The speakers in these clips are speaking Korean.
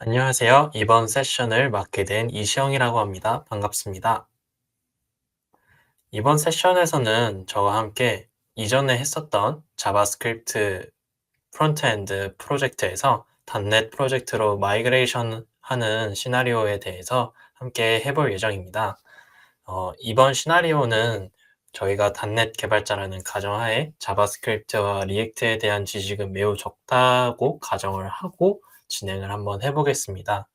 안녕하세요. 이번 세션을 맡게 된 이시영이라고 합니다. 반갑습니다. 이번 세션에서는 저와 함께 이전에 했었던 자바스크립트 프론트엔드 프로젝트에서 닷넷 프로젝트로 마이그레이션 하는 시나리오에 대해서 함께 해볼 예정입니다. 이번 시나리오는 저희가 닷넷 개발자라는 가정하에 자바스크립트와 리액트에 대한 지식은 매우 적다고 가정을 하고 진행을 한번 해보겠습니다.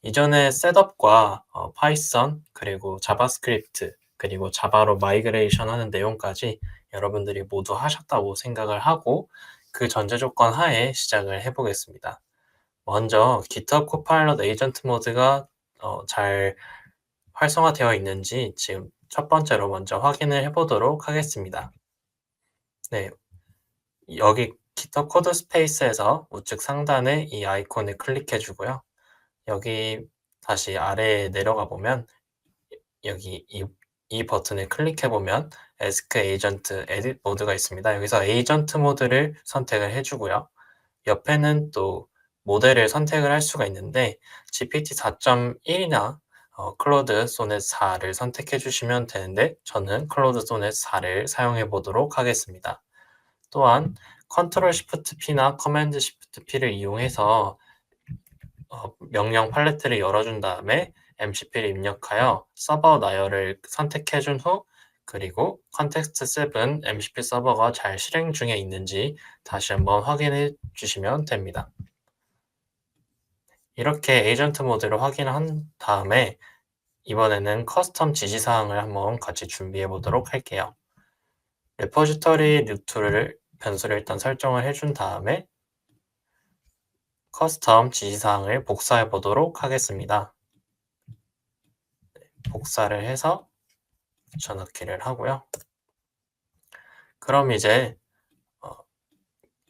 이전에 셋업과 파이썬 그리고 자바스크립트 그리고 자바로 마이그레이션 하는 내용까지 여러분들이 모두 하셨다고 생각을 하고 그 전제 조건 하에 시작을 해보겠습니다. 먼저 GitHub Copilot 에이전트 모드가 잘 활성화되어 있는지 지금 첫 번째로 먼저 확인을 해보도록 하겠습니다. 네, 여기 GitHub 코드 스페이스에서 우측 상단에 이 아이콘을 클릭해 주고요. 여기 다시 아래에 내려가 보면 여기 이 버튼을 클릭해 보면 Ask Agent Edit 모드가 있습니다. 여기서 에이전트 모드를 선택을 해주고요. 옆에는 또 모델을 선택을 할 수가 있는데 GPT 4.1이나 클로드 소넷 4를 선택해 주시면 되는데 저는 클로드 소넷 4를 사용해 보도록 하겠습니다. 또한 컨트롤 시프트 P나 커맨드 시프트 P를 이용해서 명령 팔레트를 열어준 다음에 MCP를 입력하여 서버 나열을 선택해 준 후 그리고 컨텍스트 7 MCP 서버가 잘 실행 중에 있는지 다시 한번 확인해 주시면 됩니다. 이렇게 에이전트 모드를 확인한 다음에 이번에는 커스텀 지시사항을 한번 같이 준비해 보도록 할게요. 레포지터리 루트를 변수를 일단 설정을 해준 다음에 커스텀 지시사항을 복사해 보도록 하겠습니다. 복사를 해서 붙여넣기를 하고요. 그럼 이제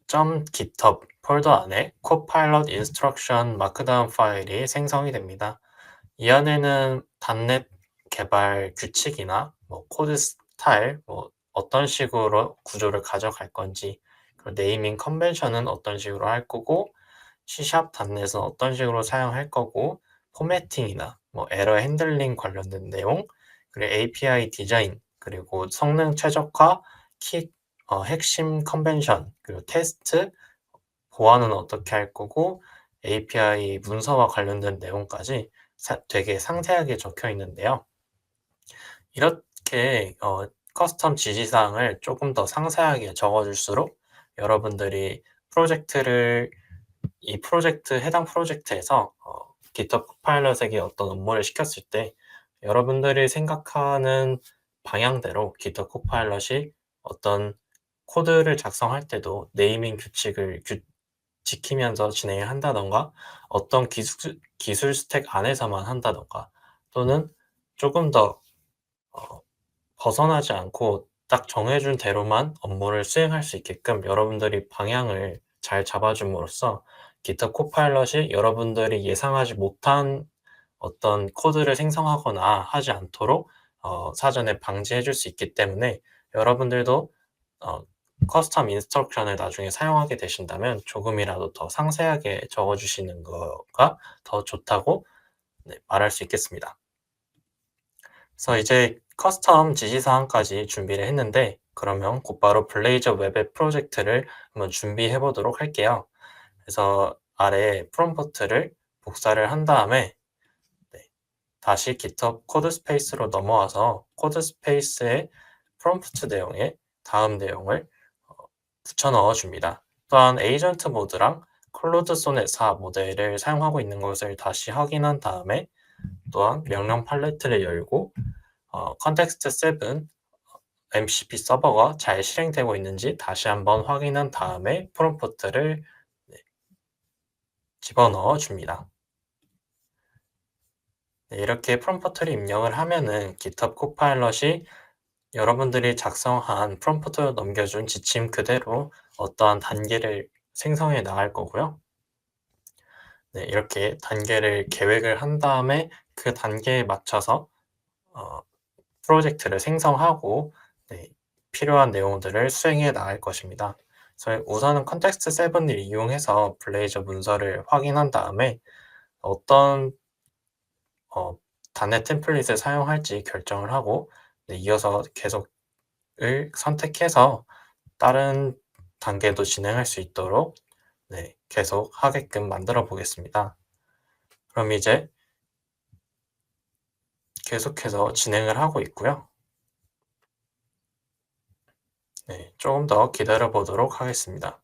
.github 폴더 안에 copilot instruction markdown 파일이 생성이 됩니다. 이 안에는 닷넷 개발 규칙이나 코드 스타일, 어떤 식으로 구조를 가져갈 건지, 그리고 네이밍 컨벤션은 어떤 식으로 할 거고, C# 닷넷은 어떤 식으로 사용할 거고, 포매팅이나 에러 핸들링 관련된 내용, 그리고 API 디자인, 그리고 성능 최적화, 핵심 컨벤션, 그리고 테스트, 보안은 어떻게 할 거고, API 문서와 관련된 내용까지 되게 상세하게 적혀 있는데요. 이렇게 커스텀 지시사항을 조금 더 상세하게 적어줄수록 여러분들이 이 프로젝트, 해당 프로젝트에서 GitHub 코파일럿에게 어떤 업무를 시켰을 때 여러분들이 생각하는 방향대로 GitHub 코파일럿이 어떤 코드를 작성할 때도 네이밍 규칙을 지키면서 진행을 한다던가 어떤 기술 스택 안에서만 한다던가 또는 조금 더 벗어나지 않고 딱 정해준 대로만 업무를 수행할 수 있게끔 여러분들이 방향을 잘 잡아줌으로써 GitHub 코파일럿이 여러분들이 예상하지 못한 어떤 코드를 생성하거나 하지 않도록 사전에 방지해 줄 수 있기 때문에 여러분들도 커스텀 인스트럭션을 나중에 사용하게 되신다면 조금이라도 더 상세하게 적어주시는 거가 더 좋다고 말할 수 있겠습니다. 그래서 이제 커스텀 지시사항까지 준비를 했는데 그러면 곧바로 블레이저 웹의 프로젝트를 한번 준비해 보도록 할게요. 그래서 아래 프롬프트를 복사를 한 다음에 다시 GitHub 코드 스페이스로 넘어와서 코드 스페이스의 프롬프트 내용에 다음 내용을 붙여 넣어 줍니다. 또한 에이전트 모드랑 클로드 소넷 4 모델을 사용하고 있는 것을 다시 확인한 다음에 또한 명령 팔레트를 열고 컨텍스트 7 MCP 서버가 잘 실행되고 있는지 다시 한번 확인한 다음에 프롬프트를 집어넣어 줍니다. 이렇게 프롬프트를 입력을 하면은 GitHub 코파일럿이 여러분들이 작성한 프롬프트로 넘겨준 지침 그대로 어떠한 단계를 생성해 나갈 거고요. 이렇게 단계를 계획을 한 다음에 그 단계에 맞춰서 프로젝트를 생성하고 필요한 내용들을 수행해 나갈 것입니다. 그래서 우선은 컨텍스트 7을 이용해서 블레이저 문서를 확인한 다음에 어떤 어, 단넷 템플릿을 사용할지 결정을 하고 네, 이어서 계속을 선택해서 다른 단계도 진행할 수 있도록 네, 계속 하게끔 만들어 보겠습니다. 그럼 이제 계속해서 진행을 하고 있고요. 네, 조금 더 기다려 보도록 하겠습니다.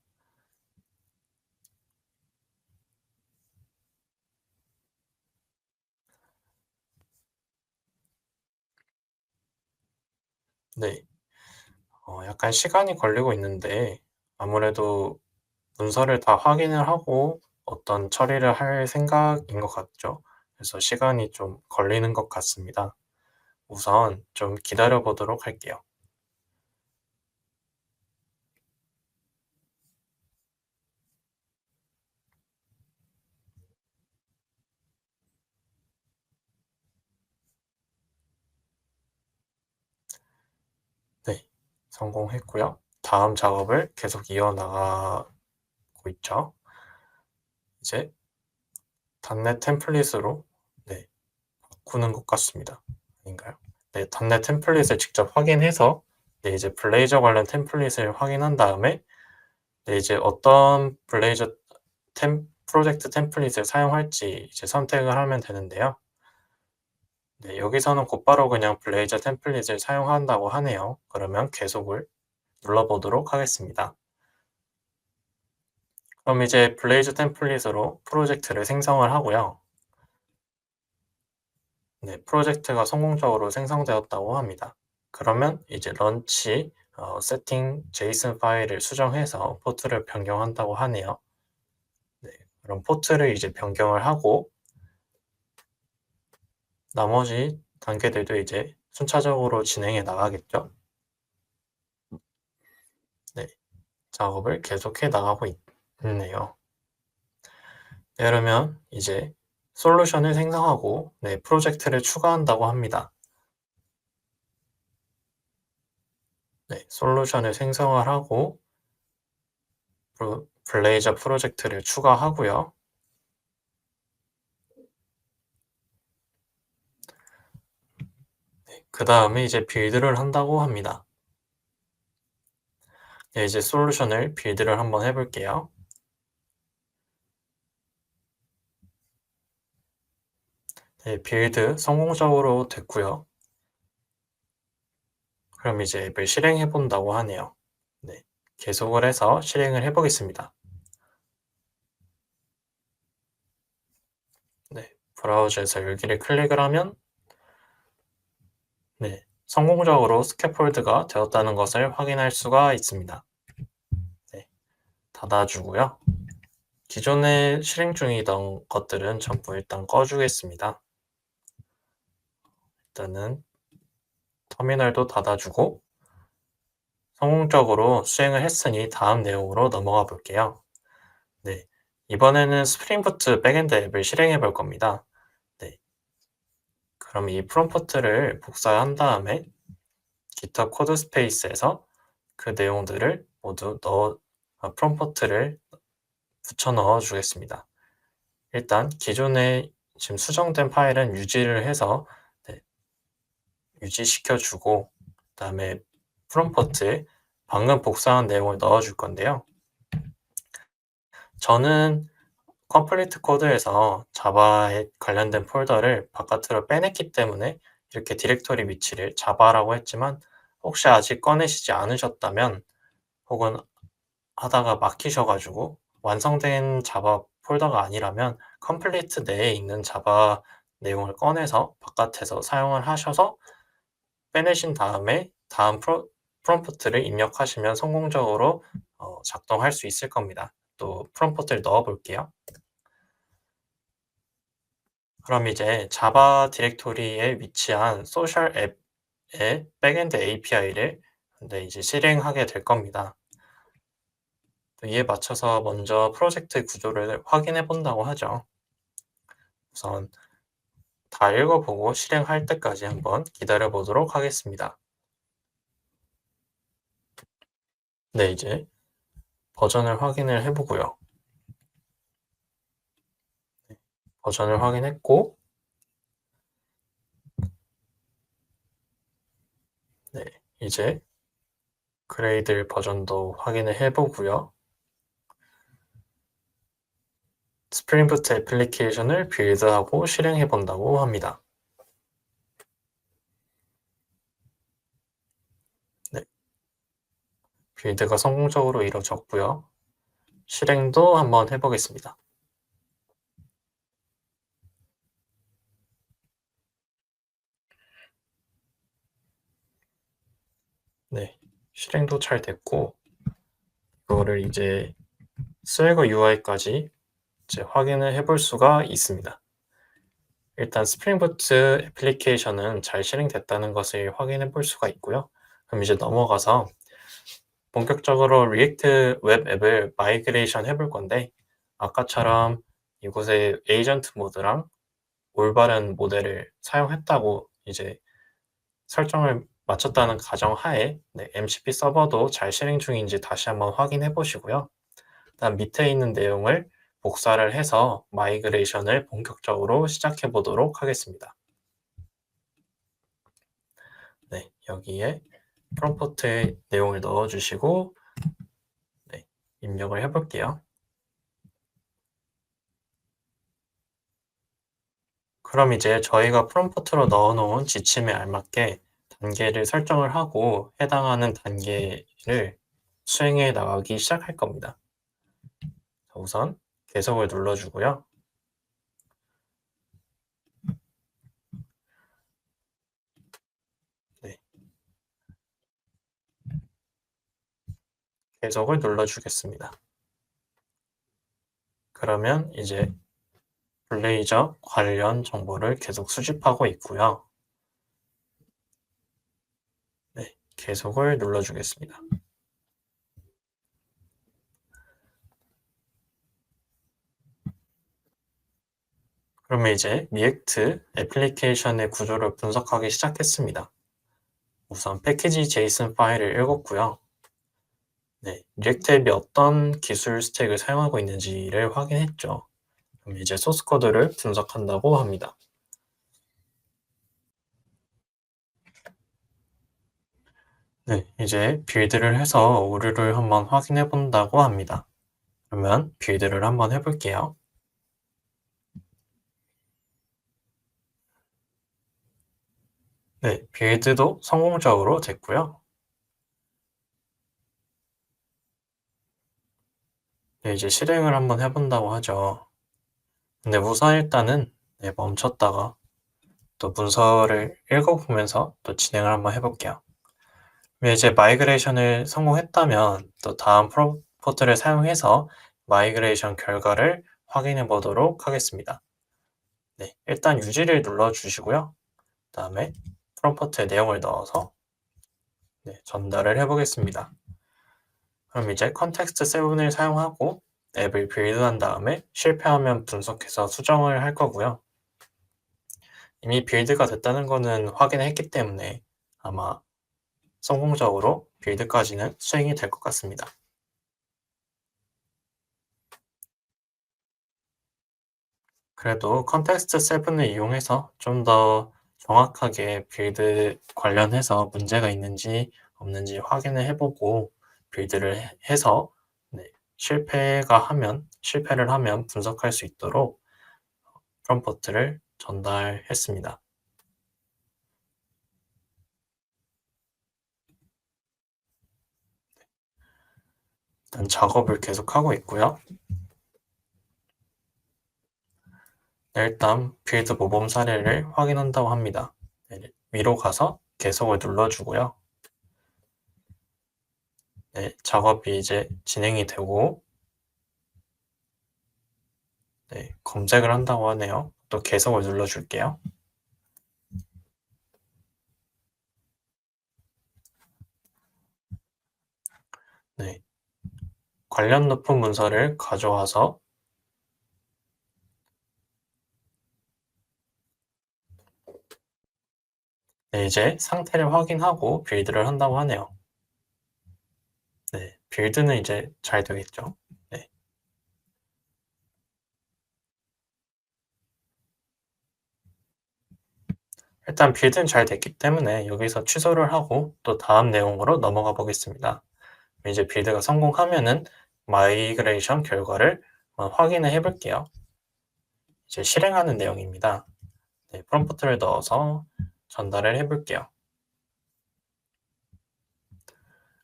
네, 약간 시간이 걸리고 있는데 아무래도 문서를 다 확인을 하고 어떤 처리를 할 생각인 것 같죠. 그래서 시간이 좀 걸리는 것 같습니다. 우선 좀 기다려 보도록 할게요. 네, 성공했고요. 다음 작업을 계속 이어나가고 있죠. 이제 단넷 템플릿으로 네, 바꾸는 것 같습니다. 아닌가요? 네, 단넷 템플릿을 직접 확인해서 네, 이제 블레이저 관련 템플릿을 확인한 다음에 네, 이제 어떤 블레이저 프로젝트 템플릿을 사용할지 이제 선택을 하면 되는데요. 네, 여기서는 곧바로 그냥 블레이저 템플릿을 사용한다고 하네요. 그러면 계속을 눌러보도록 하겠습니다. 그럼 이제 블레이저 템플릿으로 프로젝트를 생성을 하고요. 네, 프로젝트가 성공적으로 생성되었다고 합니다. 그러면 이제 런치 세팅 제이슨 파일을 수정해서 포트를 변경한다고 하네요. 네, 그럼 포트를 이제 변경을 하고 나머지 단계들도 이제 순차적으로 진행해 나가겠죠. 네, 작업을 계속해 나가고 있네요. 네, 그러면 이제 솔루션을 생성하고 네, 프로젝트를 추가한다고 합니다. 네, 솔루션을 생성을 하고 블레이저 프로젝트를 추가하고요. 네, 그 다음에 이제 빌드를 한다고 합니다. 네, 이제 솔루션을 빌드를 한번 해볼게요. 네, 빌드 성공적으로 됐고요. 그럼 이제 앱을 실행해 본다고 하네요. 네, 계속을 해서 실행을 해보겠습니다. 네, 브라우저에서 여기를 클릭을 하면 네, 성공적으로 스캐폴드가 되었다는 것을 확인할 수가 있습니다. 네, 닫아주고요. 기존에 실행 중이던 것들은 전부 일단 꺼주겠습니다. 일단은 터미널도 닫아주고 성공적으로 수행을 했으니 다음 내용으로 넘어가 볼게요. 네, 이번에는 스프링 부트 백엔드 앱을 실행해 볼 겁니다. 네, 그럼 이 프롬프트를 복사한 다음에 GitHub 코드 스페이스에서 그 내용들을 모두 프롬프트를 붙여 넣어 주겠습니다. 일단 기존에 지금 수정된 파일은 유지를 해서 네, 유지시켜 주고 그다음에 프롬프트에 방금 복사한 내용을 넣어 줄 건데요. 저는 컴플리트 코드에서 자바에 관련된 폴더를 바깥으로 빼냈기 때문에 이렇게 디렉토리 위치를 자바라고 했지만 혹시 아직 꺼내시지 않으셨다면 혹은 하다가 막히셔가지고 완성된 자바 폴더가 아니라면 컴플리트 내에 있는 자바 내용을 꺼내서 바깥에서 사용을 하셔서 빼내신 다음에 다음 프롬프트를 입력하시면 성공적으로 작동할 수 있을 겁니다. 또 프롬프트를 넣어 볼게요. 그럼 이제 자바 디렉토리에 위치한 소셜 앱의 백엔드 API를 이제 실행하게 될 겁니다. 이에 맞춰서 먼저 프로젝트 구조를 확인해 본다고 하죠. 우선 다 읽어보고 실행할 때까지 한번 기다려 보도록 하겠습니다. 네, 이제 버전을 확인을 해보고요. 버전을 확인했고, 네, 이제 그레이들 버전도 확인을 해보고요. 스프링 부트 애플리케이션을 빌드하고 실행해 본다고 합니다. 네, 빌드가 성공적으로 이루어졌고요. 실행도 한번 해보겠습니다. 네, 실행도 잘 됐고, 이거를 이제 스웨거 UI까지 이제 확인을 해볼 수가 있습니다. 일단 스프링 부트 애플리케이션은 잘 실행됐다는 것을 확인해 볼 수가 있고요. 그럼 이제 넘어가서 본격적으로 리액트 웹 앱을 마이그레이션 해볼 건데, 아까처럼 이곳에 에이전트 모드랑 올바른 모델을 사용했다고 이제 설정을 마쳤다는 가정하에 MCP 서버도 잘 실행 중인지 다시 한번 확인해 보시고요. 다음 밑에 있는 내용을 복사를 해서 마이그레이션을 본격적으로 시작해 보도록 하겠습니다. 네, 여기에 프롬프트의 내용을 넣어주시고 입력을 해볼게요. 그럼 이제 저희가 프롬프트로 넣어놓은 지침에 알맞게 단계를 설정을 하고 해당하는 단계를 수행해 나가기 시작할 겁니다. 우선 계속을 눌러주고요. 네, 계속을 눌러주겠습니다. 그러면 이제 블레이저 관련 정보를 계속 수집하고 있고요. 네, 계속을 눌러주겠습니다. 그러면 이제 리액트 애플리케이션의 구조를 분석하기 시작했습니다. 우선 패키지 제이슨 파일을 읽었고요. 네, 리액트 앱이 어떤 기술 스택을 사용하고 있는지를 확인했죠. 그럼 이제 소스 코드를 분석한다고 합니다. 네, 이제 빌드를 해서 오류를 한번 확인해 본다고 합니다. 그러면 빌드를 한번 해볼게요. 네, 빌드도 성공적으로 됐고요. 네, 이제 실행을 한번 해본다고 하죠. 근데 우선 일단은 멈췄다가 또 문서를 읽어보면서 또 진행을 한번 해볼게요. 이제 마이그레이션을 성공했다면 또 다음 포트를 사용해서 마이그레이션 결과를 확인해 보도록 하겠습니다. 네, 일단 유지를 눌러주시고요. 그 다음에 프롬프트에 내용을 넣어서 전달을 해보겠습니다. 그럼 이제 컨텍스트 7을 사용하고 앱을 빌드한 다음에 실패하면 분석해서 수정을 할 거고요. 이미 빌드가 됐다는 거는 확인했기 때문에 아마 성공적으로 빌드까지는 수행이 될 것 같습니다. 그래도 컨텍스트 7을 이용해서 좀 더 정확하게 빌드 관련해서 문제가 있는지 없는지 확인을 해보고 빌드를 해서 실패를 하면 분석할 수 있도록 프롬프트를 전달했습니다. 일단 작업을 계속하고 있고요. 일단 빌드 모범 사례를 확인한다고 합니다. 위로 가서 계속을 눌러주고요. 작업이 이제 진행이 되고 검색을 한다고 하네요. 또 계속을 눌러줄게요. 네, 관련 높은 문서를 가져와서 이제 상태를 확인하고 빌드를 한다고 하네요. 네, 빌드는 이제 잘 되겠죠. 네, 일단 빌드는 잘 됐기 때문에 여기서 취소를 하고 또 다음 내용으로 넘어가 보겠습니다. 이제 빌드가 성공하면은 마이그레이션 결과를 확인을 해 볼게요. 이제 실행하는 내용입니다. 네, 프롬프트를 넣어서 전달을 해 볼게요.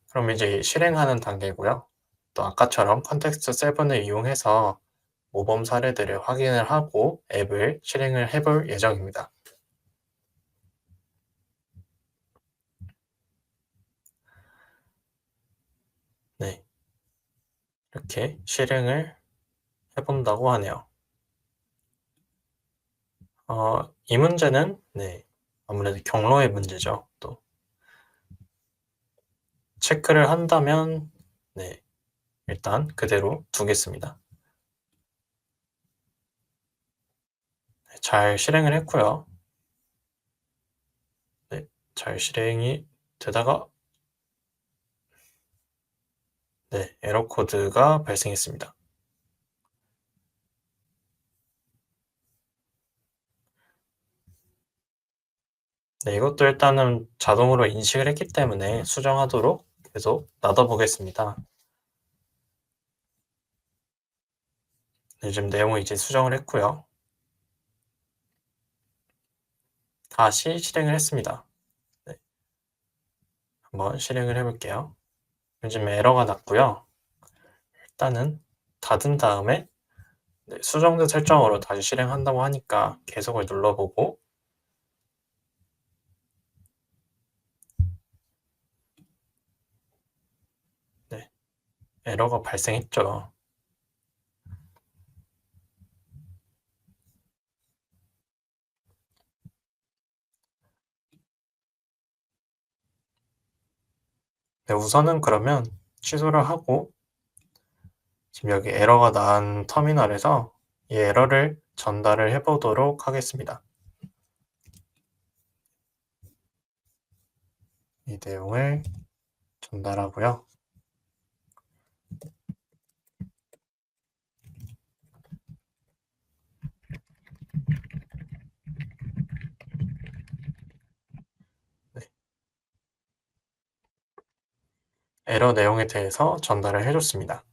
그럼 이제 실행하는 단계고요. 또 아까처럼 컨텍스트 7을 이용해서 모범 사례들을 확인을 하고 앱을 실행을 해볼 예정입니다. 네, 이렇게 실행을 해본다고 하네요. 이 문제는 네, 아무래도 경로의 문제죠. 또 체크를 한다면 네, 일단 그대로 두겠습니다. 네, 잘 실행을 했고요. 네, 잘 실행이 되다가 네, 에러 코드가 발생했습니다. 네, 이것도 일단은 자동으로 인식을 했기 때문에 수정하도록 계속 놔둬 보겠습니다. 네, 지금 내용을 이제 수정을 했고요. 다시 실행을 했습니다. 네, 한번 실행을 해볼게요. 요즘 에러가 났고요. 일단은 닫은 다음에 네, 수정된 설정으로 다시 실행한다고 하니까 계속을 눌러보고 네, 에러가 발생했죠. 네, 우선은 그러면 취소를 하고 지금 여기 에러가 난 터미널에서 이 에러를 전달을 해보도록 하겠습니다. 이 내용을 전달하고요. 네, 에러 내용에 대해서 전달을 해줬습니다.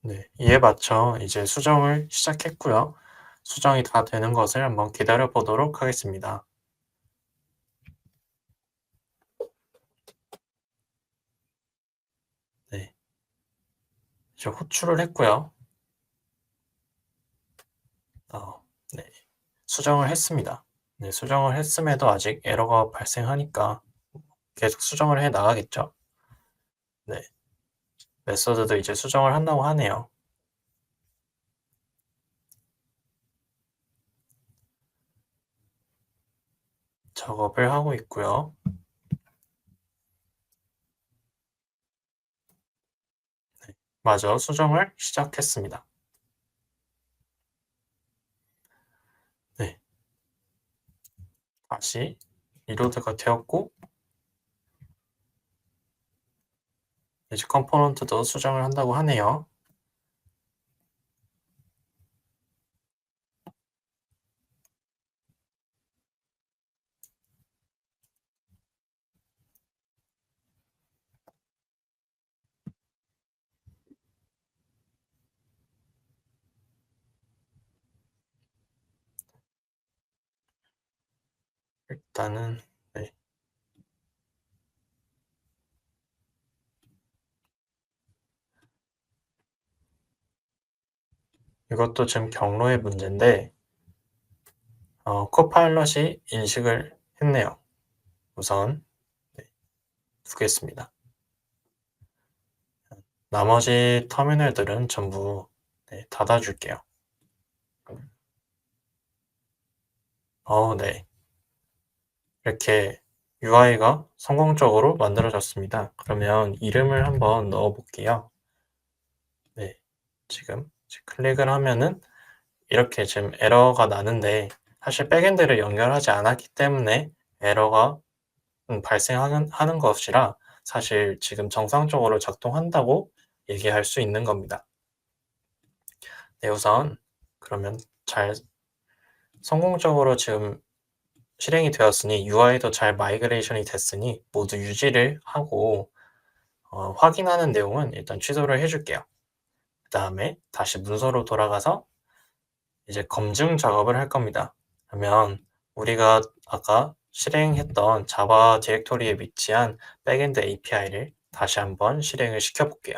네, 이에 맞춰 이제 수정을 시작했고요. 수정이 다 되는 것을 한번 기다려 보도록 하겠습니다. 네, 이제 호출을 했고요. 네, 수정을 했습니다. 네, 수정을 했음에도 아직 에러가 발생하니까 계속 수정을 해 나가겠죠. 네, 메서드도 이제 수정을 한다고 하네요. 작업을 하고 있고요. 마저 수정을 시작했습니다. 네, 다시 리로드가 되었고 이제 컴포넌트도 수정을 한다고 하네요. 일단은 네, 이것도 지금 경로의 문제인데 코파일럿이 인식을 했네요. 우선 네, 두겠습니다. 나머지 터미널들은 전부 네, 닫아줄게요. 네. 이렇게 UI가 성공적으로 만들어졌습니다. 그러면 이름을 한번 넣어 볼게요. 네. 지금 클릭을 하면은 이렇게 지금 에러가 나는데 사실 백엔드를 연결하지 않았기 때문에 에러가 발생하는 것이라 사실 지금 정상적으로 작동한다고 얘기할 수 있는 겁니다. 네, 우선 그러면 잘 성공적으로 지금 실행이 되었으니 UI도 잘 마이그레이션이 됐으니 모두 유지를 하고 확인하는 내용은 일단 취소를 해 줄게요. 그다음에 다시 문서로 돌아가서 이제 검증 작업을 할 겁니다. 그러면 우리가 아까 실행했던 자바 디렉토리에 위치한 백엔드 API를 다시 한번 실행을 시켜 볼게요.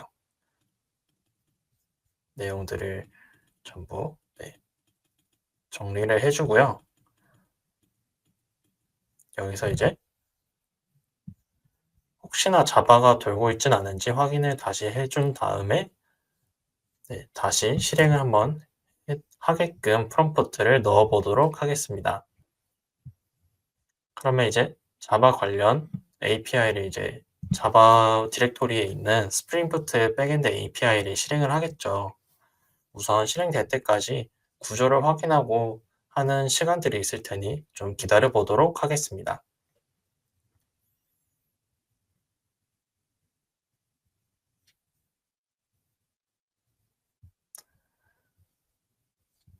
내용들을 전부 정리를 해 주고요. 여기서 이제 혹시나 자바가 돌고 있진 않은지 확인을 다시 해준 다음에 다시 실행을 한번 하게끔 프롬프트를 넣어 보도록 하겠습니다. 그러면 이제 자바 관련 API를 이제 자바 디렉토리에 있는 스프링 부트의 백엔드 API를 실행을 하겠죠. 우선 실행될 때까지 구조를 확인하고 하는 시간들이 있을 테니 좀 기다려 보도록 하겠습니다.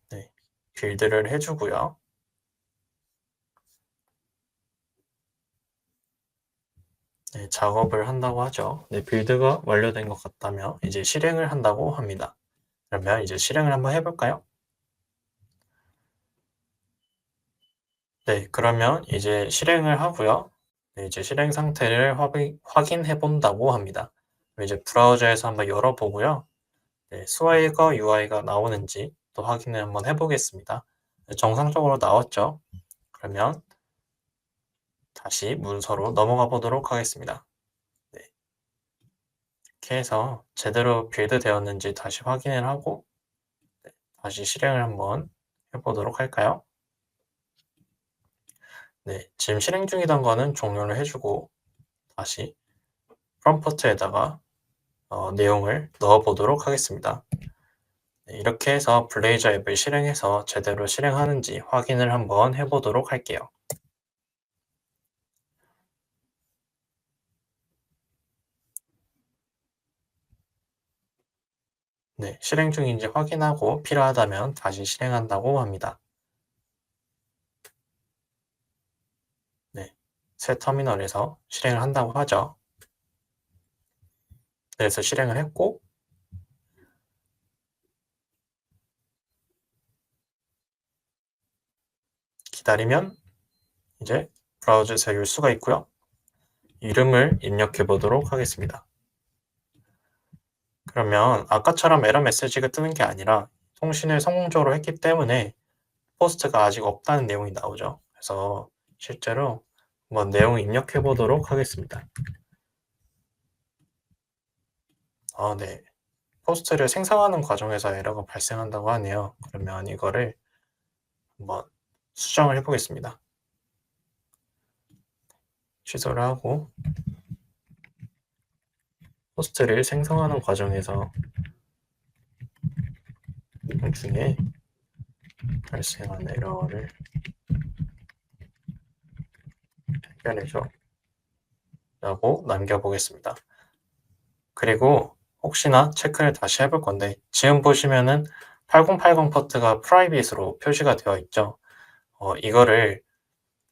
네, 빌드를 해주고요. 네, 작업을 한다고 하죠. 네, 빌드가 완료된 것 같다면 이제 실행을 한다고 합니다. 그러면 이제 실행을 한번 해볼까요? 네, 그러면 이제 실행을 하고요. 네, 이제 실행 상태를 확인해 본다고 합니다. 이제 브라우저에서 한번 열어보고요. 네, 스와이거 UI가 나오는지 또 확인을 한번 해보겠습니다. 네, 정상적으로 나왔죠. 그러면 다시 문서로 넘어가 보도록 하겠습니다. 네, 이렇게 해서 제대로 빌드 되었는지 다시 확인을 하고 다시 실행을 한번 해보도록 할까요? 네, 지금 실행 중이던 거는 종료를 해주고 다시 프롬프트에다가 내용을 넣어 보도록 하겠습니다. 네, 이렇게 해서 블레이저 앱을 실행해서 제대로 실행하는지 확인을 한번 해보도록 할게요. 네, 실행 중인지 확인하고 필요하다면 다시 실행한다고 합니다. 네, 새 터미널에서 실행을 한다고 하죠. 그래서 실행을 했고 기다리면 이제 브라우저에서 열 수가 있고요. 이름을 입력해 보도록 하겠습니다. 그러면 아까처럼 에러 메시지가 뜨는 게 아니라 통신을 성공적으로 했기 때문에 포스트가 아직 없다는 내용이 나오죠. 그래서 실제로 한번 내용 입력해 보도록 하겠습니다. 네. 포스트를 생성하는 과정에서 에러가 발생한다고 하네요. 그러면 이거를 한번 수정을 해 보겠습니다. 취소를 하고 포스트를 생성하는 과정에서 중에 발생한 에러를 해결해줘 라고 남겨보겠습니다. 그리고 혹시나 체크를 다시 해볼 건데 지금 보시면은 8080 포트가 프라이빗으로 표시가 되어 있죠. 이거를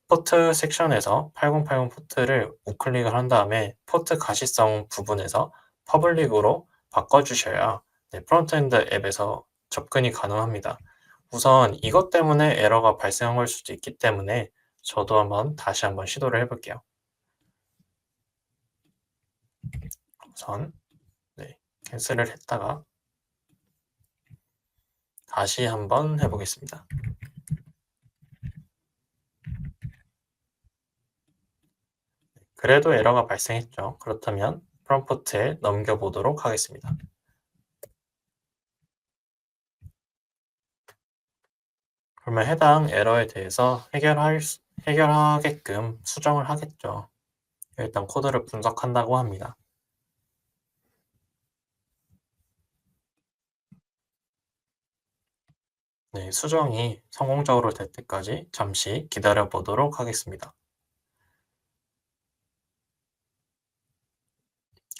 포트 섹션에서 8080 포트를 우클릭을 한 다음에 포트 가시성 부분에서 퍼블릭으로 바꿔주셔야 프론트엔드 앱에서 접근이 가능합니다. 우선 이것 때문에 에러가 발생한 걸 수도 있기 때문에 저도 다시 한번 시도를 해볼게요. 우선 캔슬을 했다가 다시 한번 해보겠습니다. 그래도 에러가 발생했죠. 그렇다면 프롬프트에 넘겨보도록 하겠습니다. 그러면 해당 에러에 대해서 해결하게끔 수정을 하겠죠. 일단 코드를 분석한다고 합니다. 네, 수정이 성공적으로 될 때까지 잠시 기다려 보도록 하겠습니다.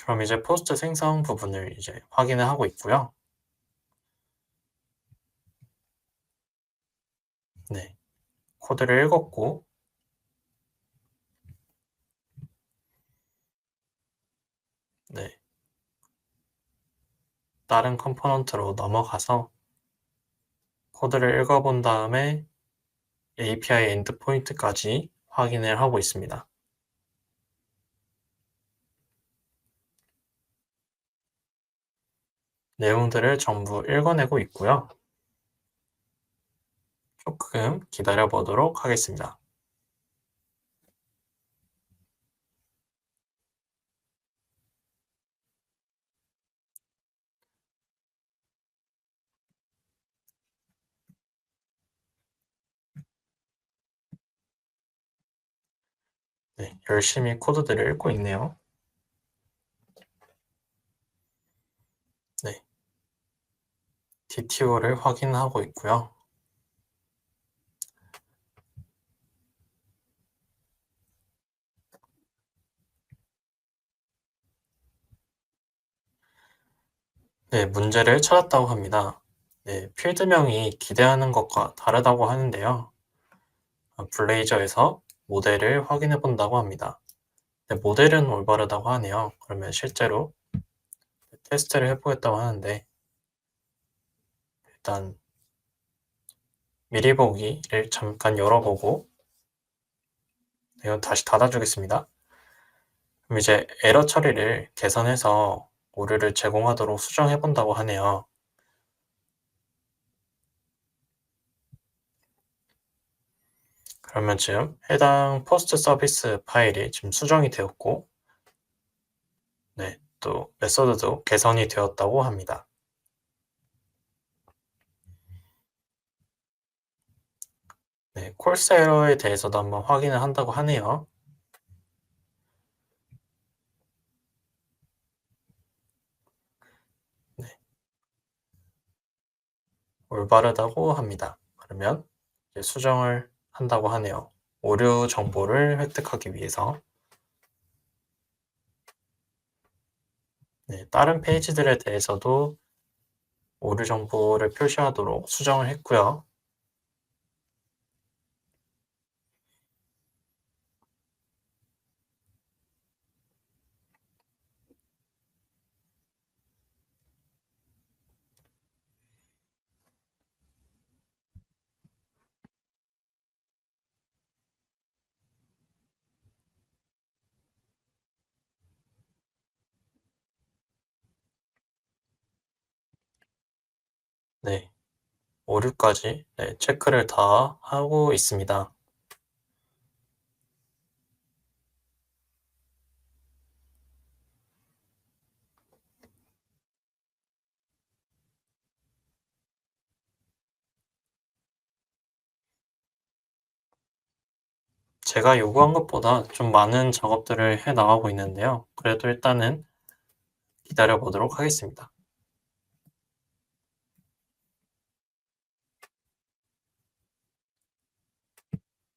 그럼 이제 포스트 생성 부분을 이제 확인을 하고 있고요. 네, 코드를 읽었고, 네, 다른 컴포넌트로 넘어가서 코드를 읽어본 다음에 API 엔드포인트까지 확인을 하고 있습니다. 내용들을 전부 읽어내고 있고요. 조금 기다려 보도록 하겠습니다. 네, 열심히 코드들을 읽고 있네요. 네, DTO를 확인하고 있고요. 네, 문제를 찾았다고 합니다. 네, 필드명이 기대하는 것과 다르다고 하는데요. 블레이저에서 모델을 확인해 본다고 합니다. 네, 모델은 올바르다고 하네요. 그러면 실제로 테스트를 해보겠다고 하는데 일단 미리 보기를 잠깐 열어보고 이건 다시 닫아주겠습니다. 그럼 이제 에러 처리를 개선해서 오류를 제공하도록 수정해 본다고 하네요. 그러면 지금 해당 포스트 서비스 파일이 지금 수정이 되었고, 네, 또 메서드도 개선이 되었다고 합니다. 네, 콜스 에러에 대해서도 한번 확인을 한다고 하네요. 네, 올바르다고 합니다. 그러면 이제 수정을 한다고 하네요. 오류 정보를 획득하기 위해서. 네, 다른 페이지들에 대해서도 오류 정보를 표시하도록 수정을 했고요. 네, 오류까지 네, 체크를 다 하고 있습니다. 제가 요구한 것보다 좀 많은 작업들을 해 나가고 있는데요. 그래도 일단은 기다려 보도록 하겠습니다.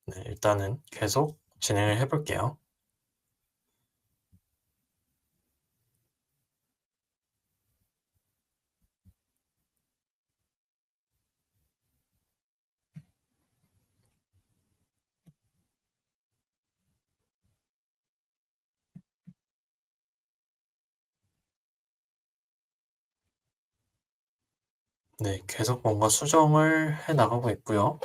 네, 일단은 계속 진행을 해 볼게요. 네, 계속 뭔가 수정을 해 나가고 있고요.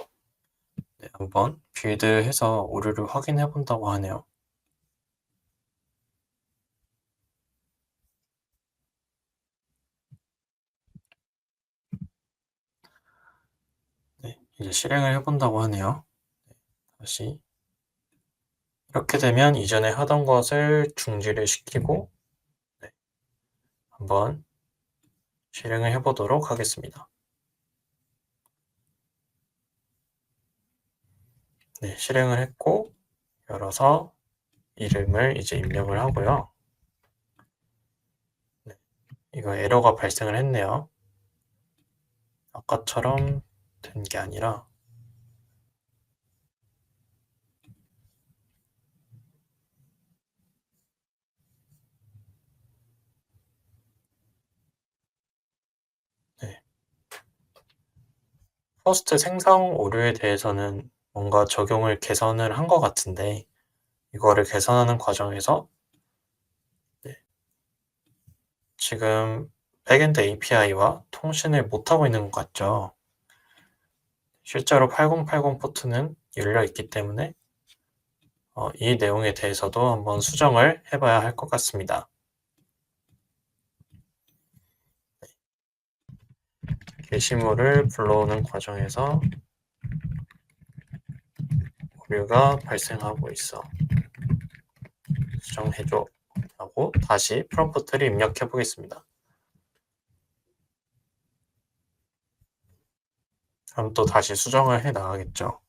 네, 한번 빌드해서 오류를 확인해 본다고 하네요. 네, 이제 실행을 해 본다고 하네요. 다시 이렇게 되면 이전에 하던 것을 중지를 시키고 네, 한번 실행을 해 보도록 하겠습니다. 네, 실행을 했고 열어서 이름을 이제 입력을 하고요. 네, 이거 에러가 발생을 했네요. 아까처럼 된 게 아니라 네, 포스트 생성 오류에 대해서는 뭔가 적용을 개선을 한 것 같은데 이거를 개선하는 과정에서 네, 지금 백엔드 API와 통신을 못하고 있는 것 같죠. 실제로 8080 포트는 열려 있기 때문에 이 내용에 대해서도 한번 수정을 해봐야 할 것 같습니다. 게시물을 불러오는 과정에서 오류가 발생하고 있어. 수정해줘. 하고 다시 프롬프트를 입력해 보겠습니다. 그럼 또 다시 수정을 해 나가겠죠.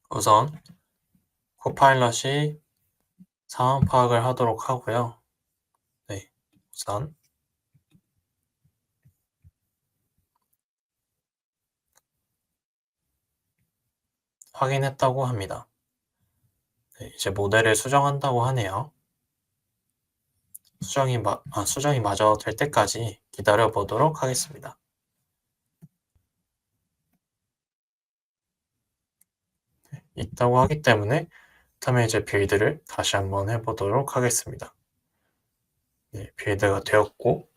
우선 코파일럿이 상황 파악을 하도록 하고요. 네, 우선 확인했다고 합니다. 네, 이제 모델을 수정한다고 하네요. 수정이 마저 될 때까지 기다려 보도록 하겠습니다. 네, 있다고 하기 때문에 다음에 이제 빌드를 다시 한번 해보도록 하겠습니다. 네, 빌드가 되었고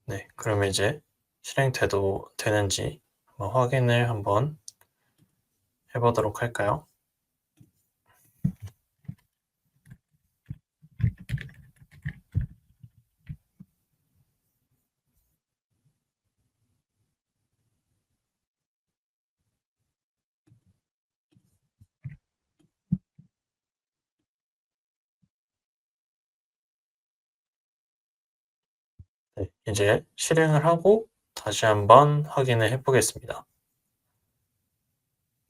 네, 그러면 이제 실행돼도 되는지 확인을 한번 해보도록 할까요? 네, 이제 실행을 하고 다시 한번 확인을 해보겠습니다.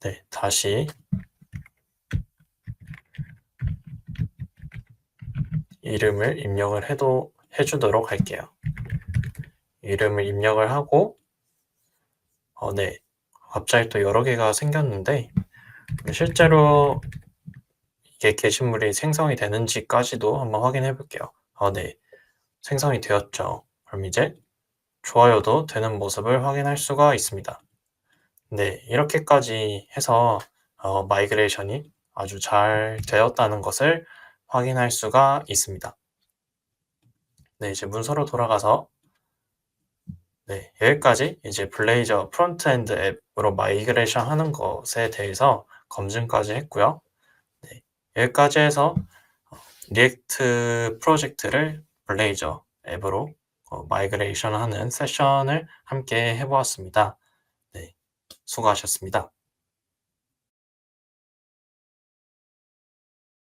네, 다시 이름을 입력을 해주도록 할게요. 이름을 입력을 하고 네, 갑자기 또 여러 개가 생겼는데 실제로 이게 게시물이 생성이 되는지까지도 한번 확인해 볼게요. 네, 생성이 되었죠. 그럼 이제 좋아요도 되는 모습을 확인할 수가 있습니다. 네, 이렇게까지 해서 마이그레이션이 아주 잘 되었다는 것을 확인할 수가 있습니다. 네, 이제 문서로 돌아가서 네, 여기까지 이제 블레이저 프론트엔드 앱으로 마이그레이션 하는 것에 대해서 검증까지 했고요. 네, 여기까지 해서 리액트 프로젝트를 블레이저 앱으로 마이그레이션 하는 세션을 함께 해보았습니다. 네, 수고하셨습니다.